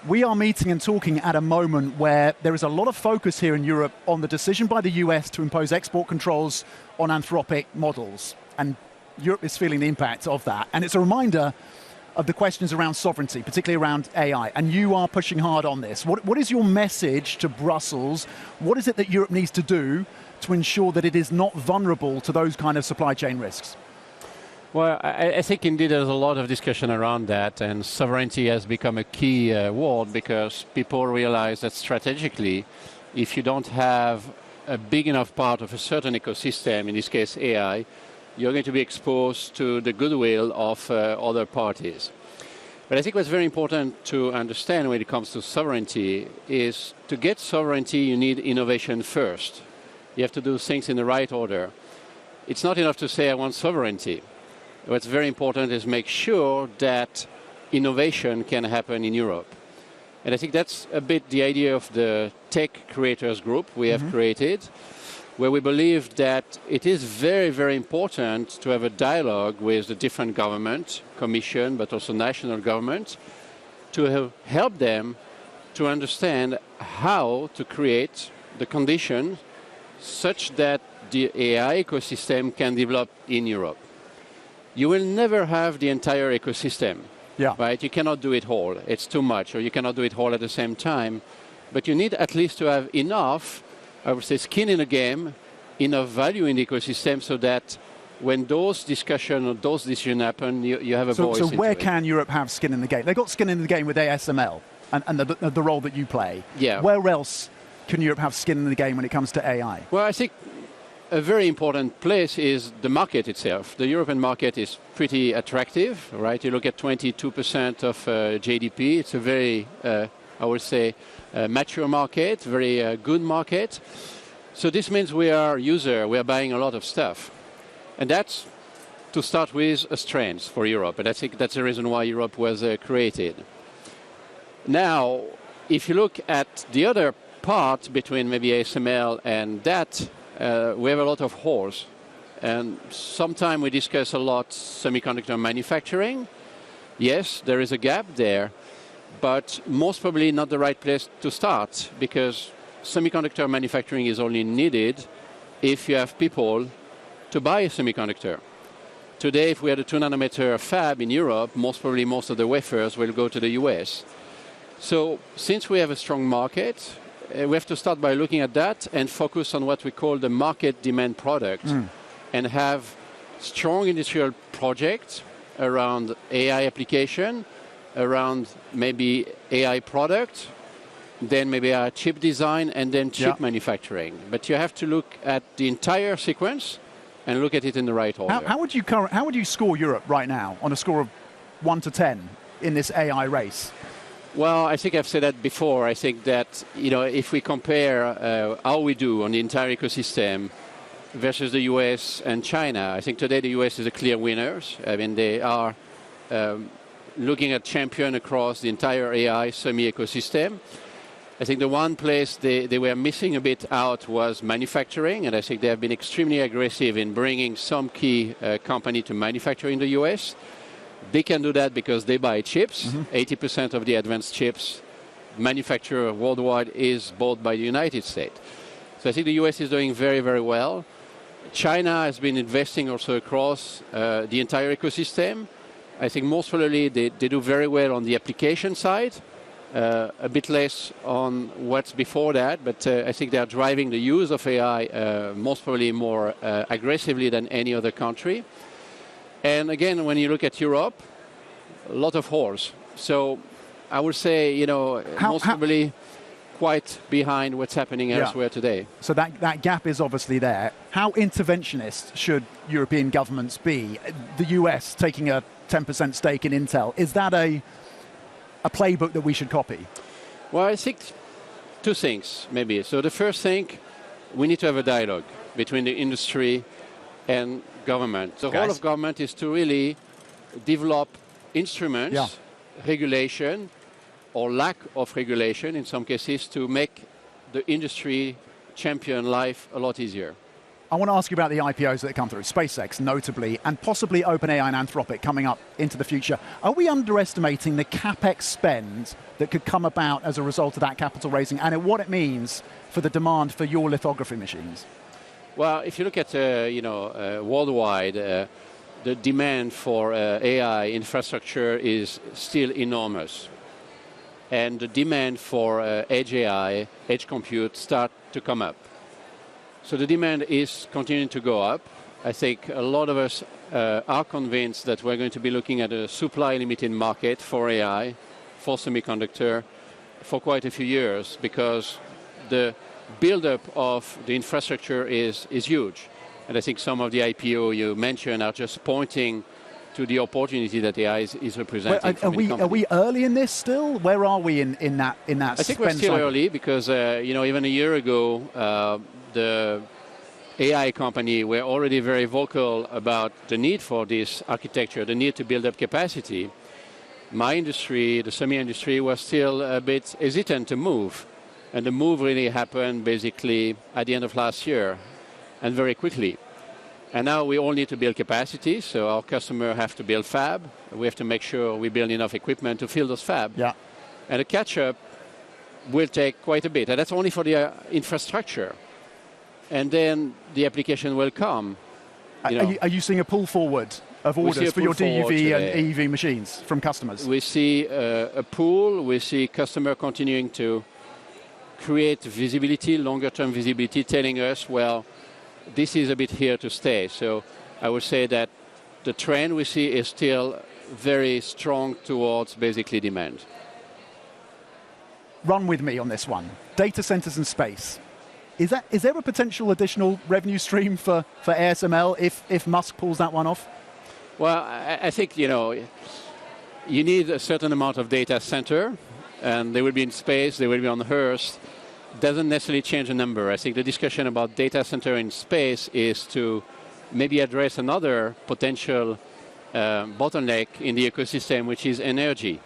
We are meeting and talking at a moment where there is a lot of focus here in Europe on the decision by the US to impose export controls on anthropic models. And Europe is feeling the impact of that. And it's a reminder of the questions around sovereignty, particularly around AI. And you are pushing hard on this. What is your message to Brussels? What is it that Europe needs to do to ensure that it is not vulnerable to those kind of supply chain risks? Well, I think indeed there's a lot of discussion around that, and sovereignty has become a key word because people realize that strategically, if you don't have a big enough part of a certain ecosystem, in this case AI, you're going to be exposed to the goodwill of other parties. But I think what's very important to understand when it comes to sovereignty is to get sovereignty, you need innovation first. You have to do things in the right order. It's not enough to say, I want sovereignty. What's very important is make sure that innovation can happen in Europe. And I think that's a bit the idea of the tech creators group we have created, where we believe that it is very, very important to have a dialogue with the different government, commission, but also national government, to help them to understand how to create the conditions such that the AI ecosystem can develop in Europe. You will never have the entire ecosystem, right? You cannot do it all. It's too much, or you cannot do it all at the same time. But you need at least to have enough, I would say, skin in the game, enough value in the ecosystem so that when those discussions or those decisions happen, you have a voice. So where can Europe have skin in the game? They've got skin in the game with ASML and the role that you play. Yeah. Where else can Europe have skin in the game when it comes to AI? Well, I think a very important place is the market itself. The European market is pretty attractive, right? You look at 22% of GDP. It's a very, I would say, mature market, very good market. So this means we are we are buying a lot of stuff. And that's, to start with, a strength for Europe. And I think that's the reason why Europe was created. Now, if you look at the other part between maybe ASML and that, we have a lot of holes. And sometimes we discuss a lot semiconductor manufacturing. Yes, there is a gap there, but most probably not the right place to start because semiconductor manufacturing is only needed if you have people to buy a semiconductor. Today, if we had a 2-nanometer fab in Europe, most probably most of the wafers will go to the US. So since we have a strong market, we have to start by looking at that and focus on what we call the market demand product and have strong industrial projects around AI application, around maybe AI product, then maybe our chip design, and then chip manufacturing. But you have to look at the entire sequence and look at it in the right order. How would you score Europe right now on a score of 1 to 10 in this AI race? Well, I think I've said that before. I think that if we compare how we do on the entire ecosystem versus the US and China, I think today the US is a clear winner. I mean, they are looking at champion across the entire AI semi-ecosystem. I think the one place they were missing a bit out was manufacturing, and I think they have been extremely aggressive in bringing some key company to manufacture in the US. They can do that because they buy chips. 80% of the advanced chips manufactured worldwide is bought by the United States. So I think the US is doing very, very well. China has been investing also across the entire ecosystem. I think most probably they do very well on the application side, a bit less on what's before that, but I think they are driving the use of AI most probably more aggressively than any other country. And again, when you look at Europe, a lot of holes. So I would say, most probably quite behind what's happening elsewhere today. So that gap is obviously there. How interventionist should European governments be? The US taking a 10% stake in Intel, is that a playbook that we should copy? Well, I think two things, maybe. So the first thing, we need to have a dialogue between the industry and government. The role of government is to really develop instruments, regulation, or lack of regulation in some cases, to make the industry champion life a lot easier. I want to ask you about the IPOs that come through, SpaceX notably, and possibly OpenAI and Anthropic coming up into the future. Are we underestimating the CapEx spend that could come about as a result of that capital raising and what it means for the demand for your lithography machines? Well, if you look at worldwide, the demand for AI infrastructure is still enormous. And the demand for edge AI, edge compute, start to come up. So the demand is continuing to go up. I think a lot of us are convinced that we're going to be looking at a supply-limited market for AI, for semiconductor, for quite a few years, because the build-up of the infrastructure is huge. And I think some of the IPO you mentioned are just pointing to the opportunity that AI is representing. Are we early in this still? Where are we in that I think we're still early because even a year ago, the AI company were already very vocal about the need for this architecture, the need to build up capacity. My industry, the semi-industry, was still a bit hesitant to move. And the move really happened basically at the end of last year and very quickly. And now we all need to build capacity, so our customer have to build fab. We have to make sure we build enough equipment to fill those fab. Yeah. And the catch-up will take quite a bit. And that's only for the infrastructure. And then the application will come. Are you seeing a pull forward of orders for your DUV and EUV machines from customers? We see a pull. We see customer continuing to create visibility, longer-term visibility, telling us, well, this is a bit here to stay. So I would say that the trend we see is still very strong towards basically demand. Run with me on this one. Data centers and space. Is there a potential additional revenue stream for ASML if Musk pulls that one off? Well, I think, you need a certain amount of data center, and they will be in space, they will be on Earth. Doesn't necessarily change the number. I think the discussion about data center in space is to maybe address another potential bottleneck in the ecosystem, which is energy.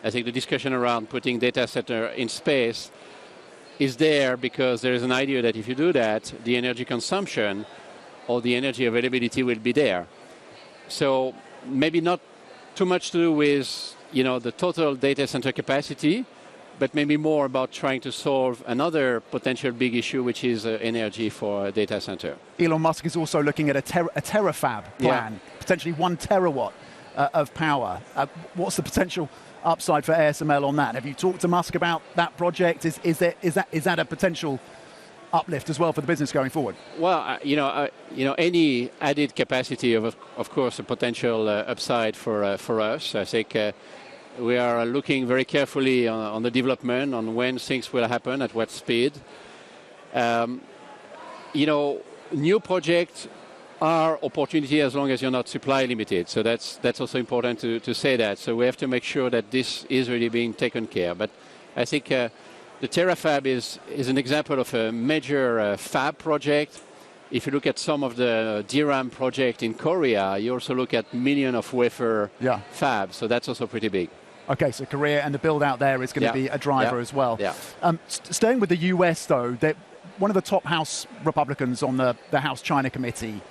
I think the discussion around putting data center in space is there because there is an idea that if you do that, the energy consumption or the energy availability will be there. So maybe not too much to do with the total data center capacity, but maybe more about trying to solve another potential big issue, which is energy for a data center. Elon Musk is also looking at a Terafab plan, potentially 1 terawatt of power. What's the potential upside for ASML on that? Have you talked to Musk about that project? Is that a potential uplift as well for the business going forward? Well, any added capacity of course, a potential upside for us. I think we are looking very carefully on the development, on when things will happen, at what speed. New projects are opportunity as long as you're not supply limited. So that's also important to say that. So we have to make sure that this is really being taken care of. But I think the Terafab is an example of a major fab project. If you look at some of the DRAM project in Korea, you also look at million of wafer fabs. So that's also pretty big. Okay, so Korea and the build out there is going to be a driver as well. Yeah. Staying with the US, though, one of the top House Republicans on the House China Committee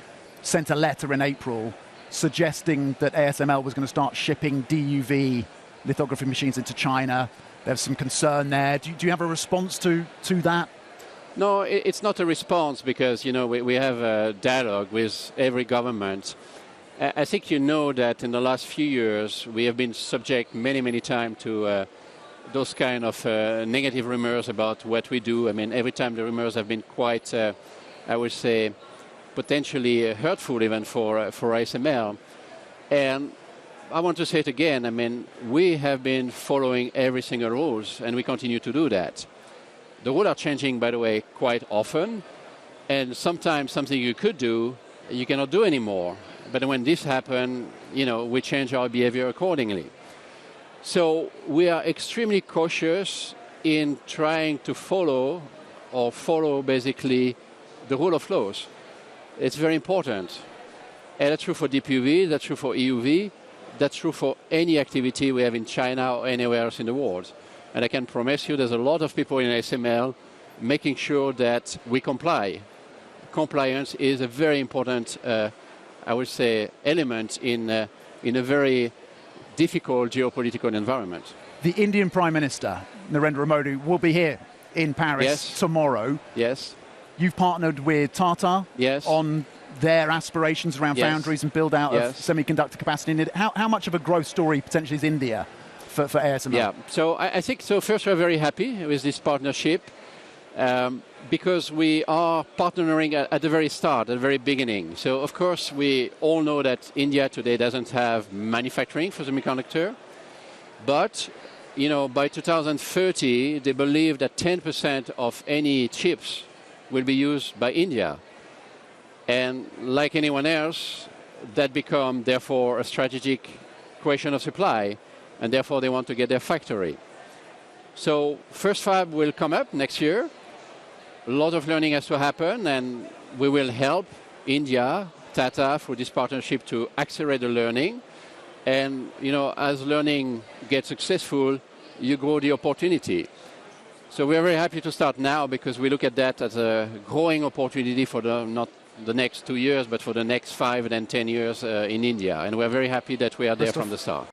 sent a letter in April suggesting that ASML was going to start shipping DUV lithography machines into China. There's some concern there. Do you have a response to that? No, it's not a response because, we have a dialogue with every government. I think you know that in the last few years, we have been subject many, many times to those kind of negative rumors about what we do. I mean, every time the rumors have been quite, I would say, potentially hurtful even for ASML. And I want to say it again, I mean, we have been following every single rules, and we continue to do that. The rules are changing, by the way, quite often, and sometimes something you could do, you cannot do anymore. But when this happens, we change our behavior accordingly. So we are extremely cautious in trying to follow basically the rule of laws. It's very important. And that's true for DUV, that's true for EUV, that's true for any activity we have in China or anywhere else in the world. And I can promise you there's a lot of people in ASML making sure that we comply compliance is a very important, I would say, element in a very difficult geopolitical environment. The Indian Prime Minister, Narendra Modi, will be here in Paris tomorrow. Yes. You've partnered with Tata on their aspirations around foundries and build out of semiconductor capacity. How much of a growth story potentially is India for ASML? Yeah, so I think, so first we're very happy with this partnership because we are partnering at the very start, at the very beginning. So of course we all know that India today doesn't have manufacturing for semiconductor, but you know, by 2030 they believe that 10% of any chips will be used by India. And like anyone else, that becomes therefore a strategic question of supply, and therefore they want to get their factory. So first fab will come up next year. A lot of learning has to happen, and we will help India, Tata, through this partnership to accelerate the learning. And you know, as learning gets successful, you grow the opportunity. So we are very happy to start now because we look at that as a growing opportunity for not the next 2 years, but for the next 5 and then 10 years in India. And we're very happy that we are there from the start.